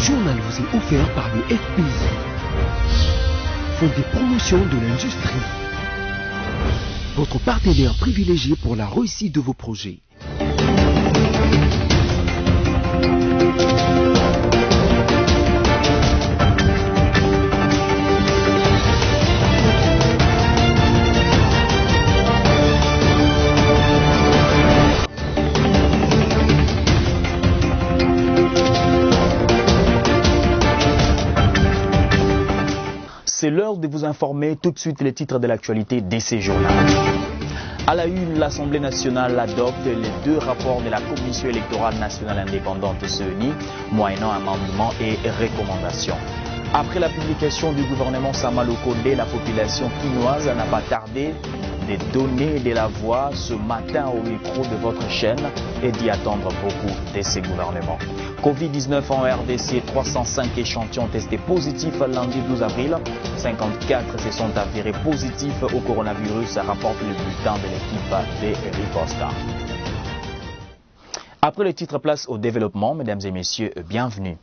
journal vous est offert par le FPI, Fonds des promotions de l'industrie, votre partenaire privilégié pour la réussite de vos projets. C'est l'heure de vous informer tout de suite les titres de l'actualité de ces journaux. À la une, l'Assemblée nationale adopte les 2 rapports de la Commission électorale nationale indépendante CENI, moyennant amendements et recommandations. Après la publication du gouvernement Sama Lukonde, la population quinoise n'a pas tardé de donner de la voix ce matin au micro de votre chaîne et d'y attendre beaucoup de ces gouvernements. Covid-19 en RDC, 305 échantillons testés positifs lundi 12 avril. 54 se sont avérés positifs au coronavirus, rapporte le bulletin de l'équipe des Riposta. Après le titre, place au développement, mesdames et messieurs, bienvenue.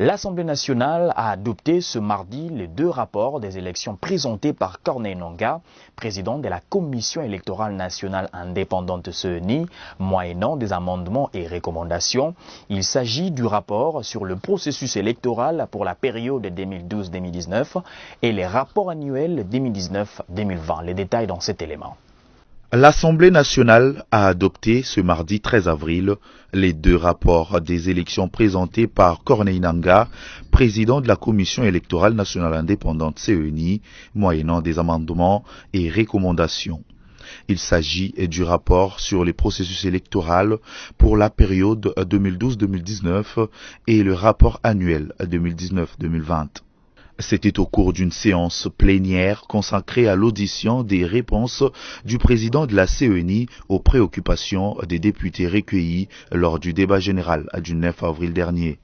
L'Assemblée nationale a adopté ce mardi les 2 rapports des élections présentés par Corneille Nangaa, président de la Commission électorale nationale indépendante CENI, moyennant des amendements et recommandations. Il s'agit du rapport sur le processus électoral pour la période 2012-2019 et les rapports annuels 2019-2020. Les détails dans cet élément. L'Assemblée nationale a adopté ce mardi 13 avril les 2 rapports des élections présentés par Corneille Nangaa, président de la Commission électorale nationale indépendante CENI, moyennant des amendements et recommandations. Il s'agit du rapport sur les processus électoraux pour la période 2012-2019 et le rapport annuel 2019-2020. C'était au cours d'une séance plénière consacrée à l'audition des réponses du président de la CENI aux préoccupations des députés recueillies lors du débat général du 9 avril dernier.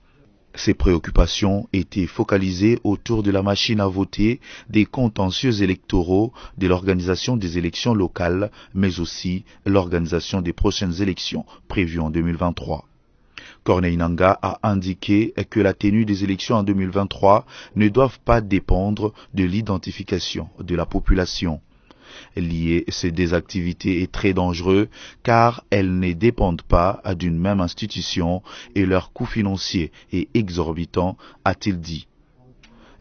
Ces préoccupations étaient focalisées autour de la machine à voter, des contentieux électoraux, de l'organisation des élections locales, mais aussi l'organisation des prochaines élections prévues en 2023. Corneille Nangaa a indiqué que la tenue des élections en 2023 ne doivent pas dépendre de l'identification de la population. Lier ces 2 activités est très dangereux car elles ne dépendent pas d'une même institution et leur coût financier est exorbitant, a-t-il dit.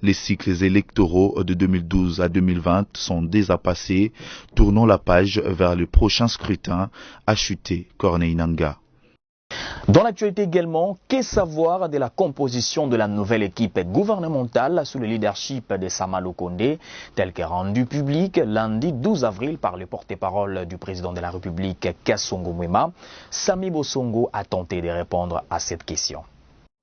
Les cycles électoraux de 2012 à 2020 sont déjà passés, tournons la page vers le prochain scrutin, a chuté Corneille Nangaa. Dans l'actualité également, que savoir de la composition de la nouvelle équipe gouvernementale sous le leadership de Sama Lukonde, telle qu'est rendue publique lundi 12 avril par le porte-parole du président de la République, Kasongo Mwema. Sami Bosongo a tenté de répondre à cette question.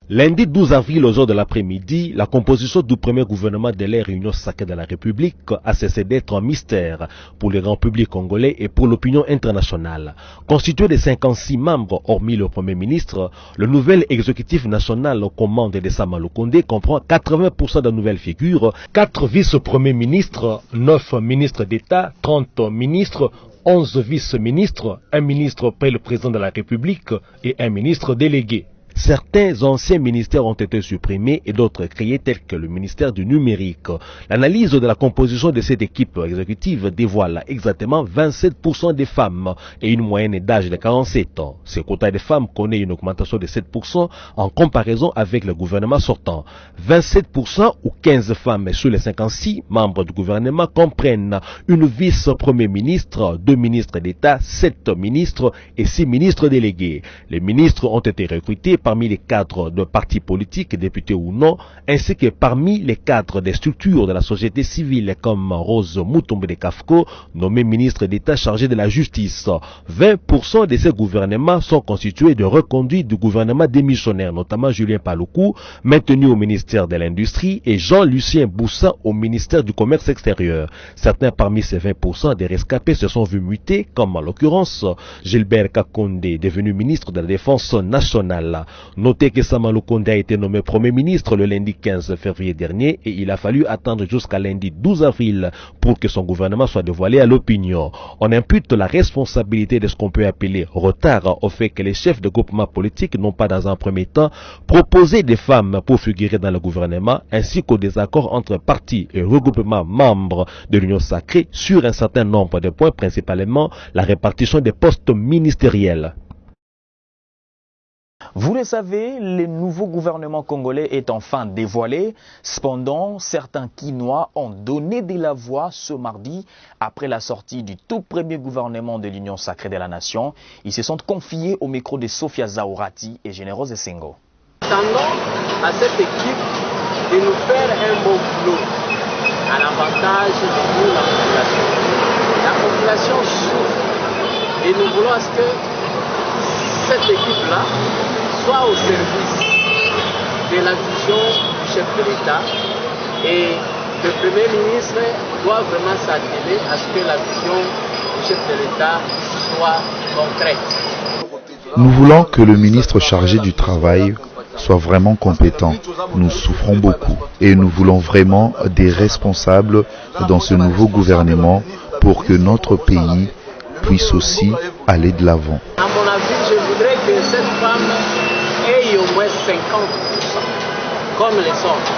Lundi 12 avril aux heures de l'après-midi, la composition du premier gouvernement de l'ère Réunion sacrée de la République a cessé d'être un mystère pour le grand public congolais et pour l'opinion internationale. Constitué de 56 membres, hormis le Premier ministre, le nouvel exécutif national aux commandes de Sama Lukonde comprend 80% de nouvelles figures, 4 vice-premiers ministres, 9 ministres d'État, 30 ministres, 11 vice-ministres, 1 ministre près le président de la République et 1 ministre délégué. Certains anciens ministères ont été supprimés et d'autres créés tels que le ministère du numérique. L'analyse de la composition de cette équipe exécutive dévoile exactement 27% des femmes et une moyenne d'âge de 47 ans. Ce quota de femmes connaît une augmentation de 7% en comparaison avec le gouvernement sortant. 27% ou 15 femmes sur les 56 membres du gouvernement comprennent une vice-premier ministre, 2 ministres d'État, 7 ministres et 6 ministres délégués. Les ministres ont été recrutés parmi les cadres de partis politiques, députés ou non, ainsi que parmi les cadres des structures de la société civile comme Rose Mutombo de Kafko, nommé ministre d'État chargé de la justice. 20% de ces gouvernements sont constitués de reconduits du gouvernement démissionnaire, notamment Julien Paluku, maintenu au ministère de l'Industrie, et Jean-Lucien Boussa au ministère du Commerce extérieur. Certains parmi ces 20% des rescapés se sont vus mutés, comme en l'occurrence Gilbert Kakonde, devenu ministre de la Défense nationale. Notez que Sama Lukonde a été nommé Premier ministre le lundi 15 février dernier et il a fallu attendre jusqu'à lundi 12 avril pour que son gouvernement soit dévoilé à l'opinion. On impute la responsabilité de ce qu'on peut appeler retard au fait que les chefs de groupement politique n'ont pas dans un premier temps proposé des femmes pour figurer dans le gouvernement, ainsi qu'au désaccord entre partis et regroupements membres de l'Union sacrée sur un certain nombre de points, principalement la répartition des postes ministériels. Vous le savez, le nouveau gouvernement congolais est enfin dévoilé. Cependant, certains Quinois ont donné de la voix ce mardi après la sortie du tout premier gouvernement de l'Union sacrée de la nation. Ils se sont confiés au micro de Sophia Zaourati et Générose Sengo. Tendons à cette équipe de nous faire un bon boulot à l'avantage de nous, la population. La population souffre et nous voulons à ce que cette équipe-là soit au service de la vision du chef de l'État et le Premier ministre doit vraiment s'atteler à ce que la vision du chef de l'État soit concrète. Nous voulons que le ministre chargé du travail soit vraiment compétent. Nous souffrons beaucoup et nous voulons vraiment des responsables dans ce nouveau gouvernement pour que notre pays puisse aussi aller de l'avant. À mon avis, je voudrais que cette femme ait au moins 50%, comme les autres.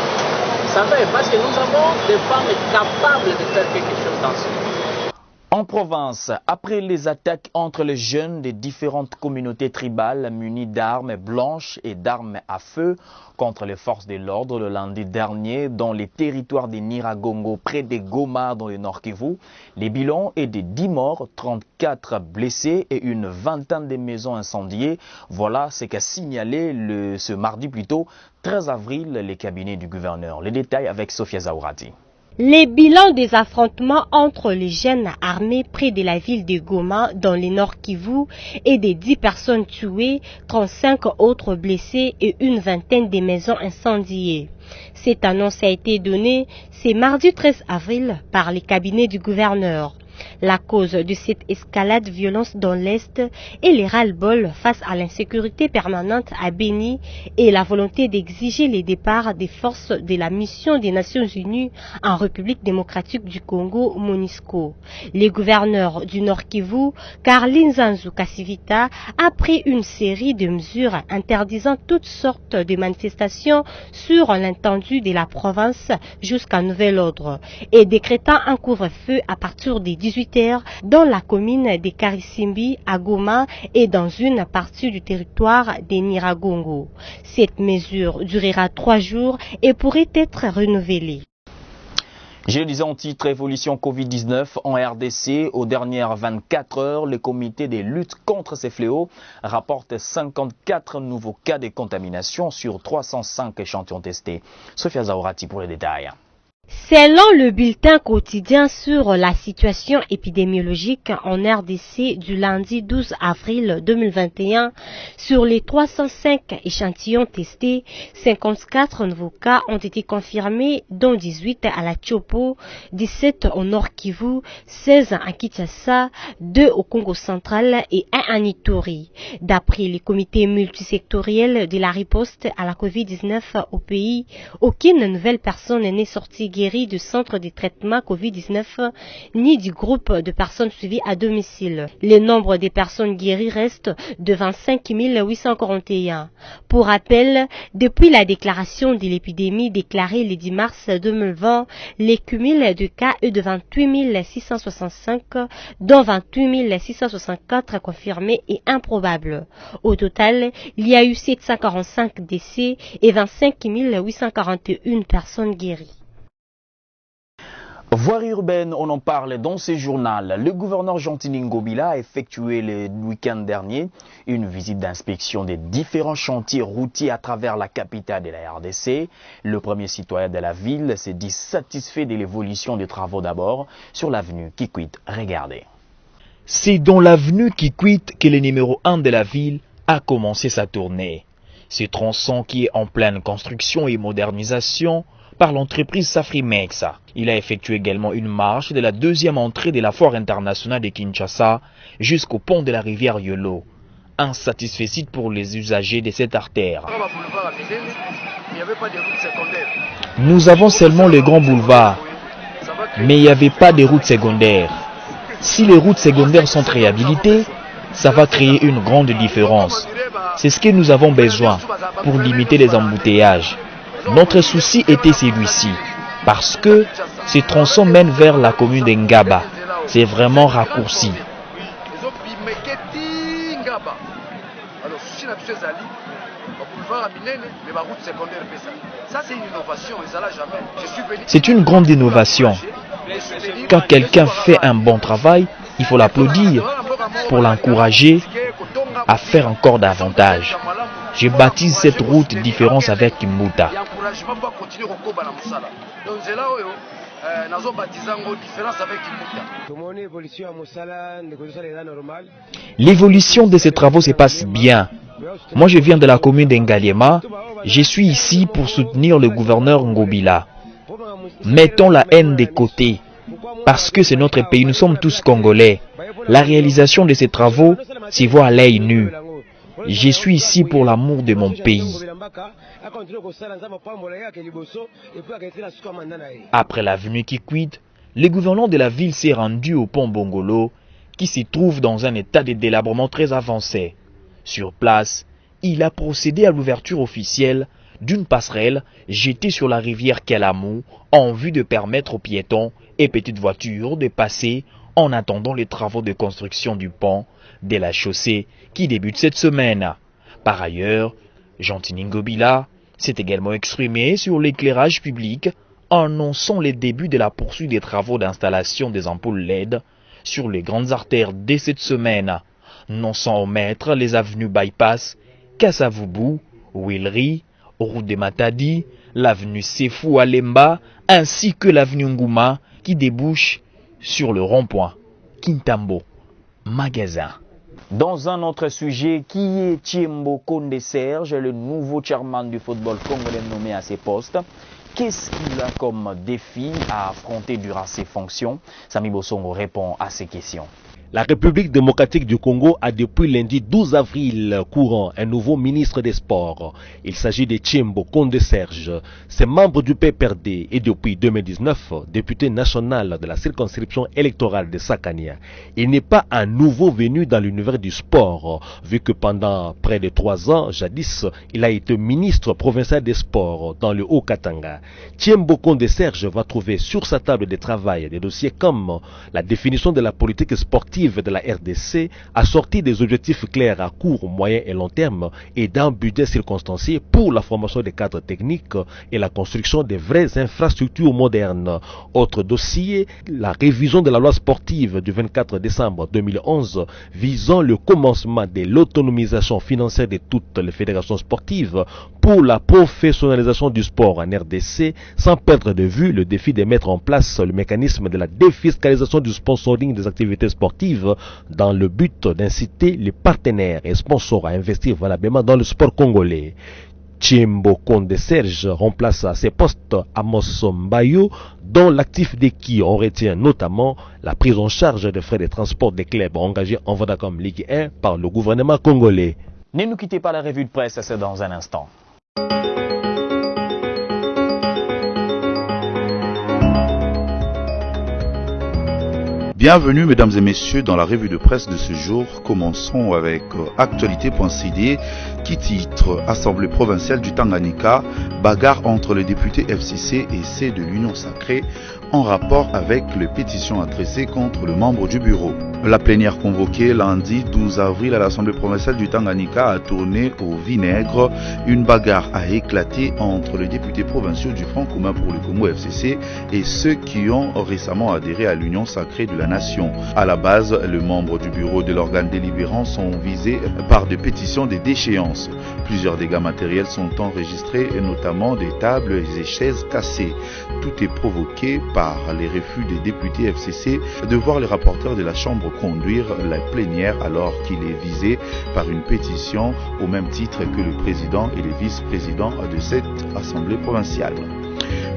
Vous savez, parce que nous avons des femmes capables de faire quelque chose dans ce monde. En province, après les attaques entre les jeunes des différentes communautés tribales munies d'armes blanches et d'armes à feu contre les forces de l'ordre le lundi dernier dans les territoires de Nyiragongo près de Goma dans le Nord Kivu, les bilans est de 10 morts, 34 blessés et une vingtaine de maisons incendiées. Voilà ce qu'a signalé ce mardi plutôt 13 avril les cabinets du gouverneur. Les détails avec Sophia Zaourati. Les bilans des affrontements entre les jeunes armés près de la ville de Goma dans le Nord Kivu et des 10 personnes tuées, 35 autres blessés et une vingtaine de maisons incendiées. Cette annonce a été donnée ce mardi 13 avril par les cabinets du gouverneur. La cause de cette escalade de violence dans l'Est est le ras-le-bol face à l'insécurité permanente à Beni et la volonté d'exiger le départ des forces de la mission des Nations Unies en République démocratique du Congo, MONUSCO. Le gouverneur du Nord Kivu, Karli Nzanzu Kasivita, a pris une série de mesures interdisant toutes sortes de manifestations sur l'étendue de la province jusqu'à nouvel ordre et décrétant un couvre-feu à partir des 18h dans la commune de Karisimbi à Goma et dans une partie du territoire de Nyiragongo. Cette mesure durera 3 jours et pourrait être renouvelée. Je le disais en titre, évolution Covid-19 en RDC. Aux dernières 24 heures, le comité de lutte contre ces fléaux rapporte 54 nouveaux cas de contamination sur 305 échantillons testés. Sophia Zaourati pour les détails. Selon le bulletin quotidien sur la situation épidémiologique en RDC du lundi 12 avril 2021, sur les 305 échantillons testés, 54 nouveaux cas ont été confirmés, dont 18 à la Tchopo, 17 au Nord Kivu, 16 à Kinshasa, 2 au Congo central et 1 à Ituri. D'après les comités multisectoriels de la riposte à la Covid-19 au pays, aucune nouvelle personne n'est sortie guéris du centre de traitement Covid-19 ni du groupe de personnes suivies à domicile. Le nombre de personnes guéries reste de 25 841. Pour rappel, depuis la déclaration de l'épidémie déclarée le 10 mars 2020, le cumul de cas est de 28 665, dont 28 664 confirmés et improbables. Au total, il y a eu 745 décès et 25 841 personnes guéries. Voirie urbaine, on en parle dans ce journal. Le gouverneur Gentini Ngobila a effectué le week-end dernier une visite d'inspection des différents chantiers routiers à travers la capitale de la RDC. Le premier citoyen de la ville s'est dit satisfait de l'évolution des travaux d'abord sur l'avenue Kikwit. Regardez. C'est dans l'avenue Kikwit que le numéro 1 de la ville a commencé sa tournée. Ce tronçon qui est en pleine construction et modernisation par l'entreprise Safrimexa. Il a effectué également une marche de la deuxième entrée de la foire internationale de Kinshasa jusqu'au pont de la rivière Yolo. un satisfecit pour les usagers de cette artère. Nous avons seulement les grands boulevards, mais il n'y avait pas de routes secondaires. Si les routes secondaires sont réhabilitées, ça va créer une grande différence. C'est ce que nous avons besoin pour limiter les embouteillages. Notre souci était celui-ci, parce que ce tronçon mène vers la commune d'Ngaba. C'est vraiment raccourci. C'est une grande innovation. Quand quelqu'un fait un bon travail, il faut l'applaudir pour l'encourager à faire encore davantage. Je baptise cette route différence avec Kimbuta. L'évolution de ces travaux se passe bien. Moi, je viens de la commune d'Engaliema. Je suis ici pour soutenir le gouverneur Ngobila. Mettons la haine de côté, parce que c'est notre pays, nous sommes tous Congolais. La réalisation de ces travaux s'y voit à l'œil nu. Je suis ici pour l'amour de mon pays. Après l'avenue Kikwit, le gouverneur de la ville s'est rendu au pont Bongolo, qui se trouve dans un état de délabrement très avancé. Sur place, il a procédé à l'ouverture officielle d'une passerelle jetée sur la rivière Kalamou en vue de permettre aux piétons et petites voitures de passer en attendant les travaux de construction du pont de la chaussée qui débute cette semaine. Par ailleurs, Jean-Tini Ngobila s'est également exprimé sur l'éclairage public, annonçant les débuts de la poursuite des travaux d'installation des ampoules LED sur les grandes artères dès cette semaine, non sans omettre les avenues Bypass, Kassavubu, Willery, route de Matadi, l'avenue Sefou Alemba, ainsi que l'avenue Ngouma qui débouche sur le rond-point Kintambo, magasin. Dans un autre sujet, qui est Tchembo Konde Serge, le nouveau chairman du football congolais nommé à ses postes? Qu'est-ce qu'il a comme défi à affronter durant ses fonctions? Sami Bossongo répond à ces questions. La République démocratique du Congo a depuis lundi 12 avril courant un nouveau ministre des Sports. Il s'agit de Tchembo Konde Serge. C'est membre du PPRD et depuis 2019 député national de la circonscription électorale de Sakania. Il n'est pas un nouveau venu dans l'univers du sport, vu que pendant près de 3 ans, jadis, il a été ministre provincial des Sports dans le Haut-Katanga. Tchembo Konde Serge va trouver sur sa table de travail des dossiers comme la définition de la politique sportive de la RDC, assortie des objectifs clairs à court, moyen et long terme et d'un budget circonstancié pour la formation des cadres techniques et la construction des vraies infrastructures modernes. Autre dossier, la révision de la loi sportive du 24 décembre 2011 visant le commencement de l'autonomisation financière de toutes les fédérations sportives pour la professionnalisation du sport en RDC, sans perdre de vue le défi de mettre en place le mécanisme de la défiscalisation du sponsoring des activités sportives dans le but d'inciter les partenaires et sponsors à investir valablement dans le sport congolais. Tchembo Konde Serge remplace à ses postes Amos Mbayo, dont l'actif de qui on retient notamment la prise en charge des frais de transport des clubs engagés en Vodacom Ligue 1 par le gouvernement congolais. Ne nous quittez pas, la revue de presse, c'est dans un instant. Bienvenue mesdames et messieurs dans la revue de presse de ce jour. Commençons avec Actualité.cd qui titre Assemblée provinciale du Tanganyika, bagarre entre les députés FCC et ceux de l'Union sacrée en rapport avec les pétitions adressées contre le membre du bureau. La plénière convoquée lundi 12 avril à l'Assemblée provinciale du Tanganyika a tourné au vinaigre. Une bagarre a éclaté entre les députés provinciaux du Front commun pour le Congo FCC et ceux qui ont récemment adhéré à l'Union sacrée de la nation. À la base, les membres du bureau de l'organe délibérant sont visés par des pétitions de déchéance. Plusieurs dégâts matériels sont enregistrés, et notamment des tables et chaises cassées. Tout est provoqué par les refus des députés FCC de voir les rapporteurs de la Chambre conduire la plénière alors qu'il est visé par une pétition au même titre que le président et les vice-présidents de cette Assemblée provinciale.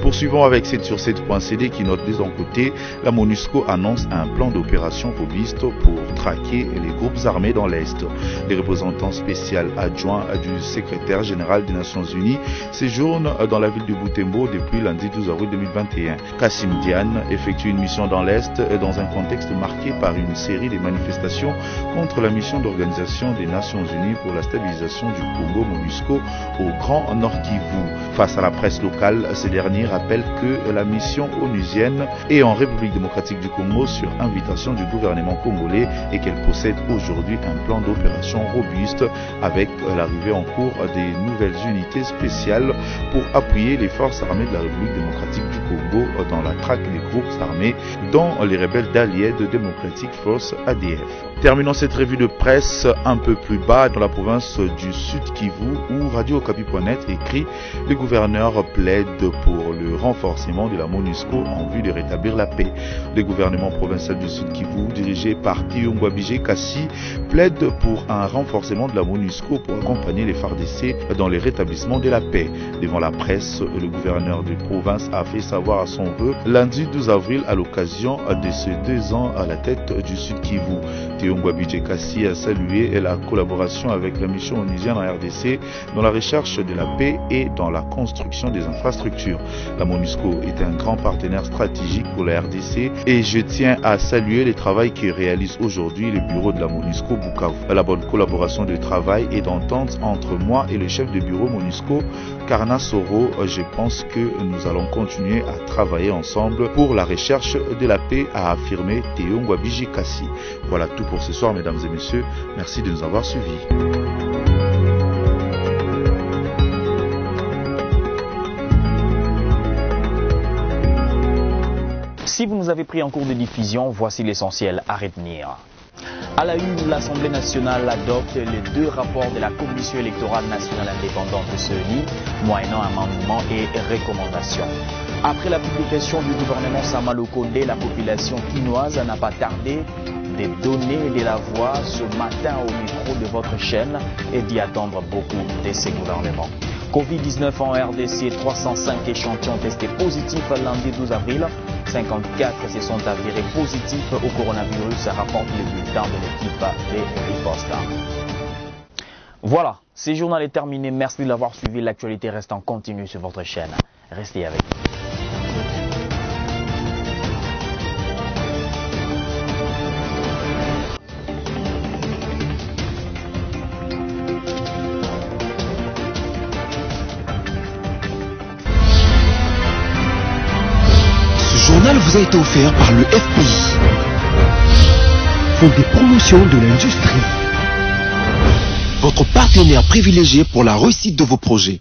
Poursuivons avec 7sur7.cd qui note de son côté, la MONUSCO annonce un plan d'opération robuste pour traquer les groupes armés dans l'Est. Les représentants spéciaux adjoints du secrétaire général des Nations Unies séjournent dans la ville de Butembo depuis lundi 12 avril 2021. Kassim Diane effectue une mission dans l'Est dans un contexte marqué par une série de manifestations contre la mission d'organisation des Nations Unies pour la stabilisation du Congo MONUSCO au Grand Nord Kivu. Face à la presse locale, ces derniers rappellent que la mission onusienne est en République démocratique du Congo sur invitation du gouvernement congolais et qu'elle possède aujourd'hui un plan d'opération robuste avec l'arrivée en cours des nouvelles unités spéciales pour appuyer les forces armées de la République démocratique du Congo dans la traque des groupes armés dont les rebelles d'Allied Democratic Force ADF. Terminons cette revue de presse un peu plus bas dans la province du Sud Kivu où Radio-Okapi.net écrit « Le gouverneur plaide pour le renforcement de la MONUSCO en vue de rétablir la paix. Le gouvernement provincial du Sud Kivu, dirigé par Tiyongwa-Bijé Kassi, plaide pour un renforcement de la MONUSCO pour accompagner les FARDC dans le rétablissement de la paix. Devant la presse, le gouverneur de province a fait savoir à son vœu lundi 12 avril à l'occasion de ses 2 ans à la tête du Sud Kivu. Tiyongwa-Bijé Kassi a salué la collaboration avec la mission onusienne en RDC dans la recherche de la paix et dans la construction des infrastructures. La MONUSCO est un grand partenaire stratégique pour la RDC et je tiens à saluer le travail que réalise aujourd'hui le bureau de la MONUSCO Bukavu. La bonne collaboration de travail et d'entente entre moi et le chef de bureau MONUSCO, Karna Soro, je pense que nous allons continuer à travailler ensemble pour la recherche de la paix, a affirmé Tiyongwa-Bijé Kassi. Voilà tout pour ce soir, mesdames et messieurs. Merci de nous avoir suivis. Si vous nous avez pris en cours de diffusion, voici l'essentiel à retenir. À la une, l'Assemblée nationale adopte les 2 rapports de la Commission électorale nationale indépendante CENI, moyennant amendements et recommandations. Après la publication du gouvernement Sama Lukonde, la population quinoise n'a pas tardé de donner de la voix ce matin au micro de votre chaîne et d'y attendre beaucoup de ces gouvernements. Covid-19 en RDC, 305 échantillons testés positifs lundi 12 avril. 54 se sont avérés positifs au coronavirus, rapporte le bulletin de l'équipe des ripostes. Voilà, ce journal est terminé. Merci de l'avoir suivi. L'actualité reste en continu sur votre chaîne. Restez avec nous. Ce journal vous a été offert par le FPI, Fonds des promotions de l'industrie, votre partenaire privilégié pour la réussite de vos projets.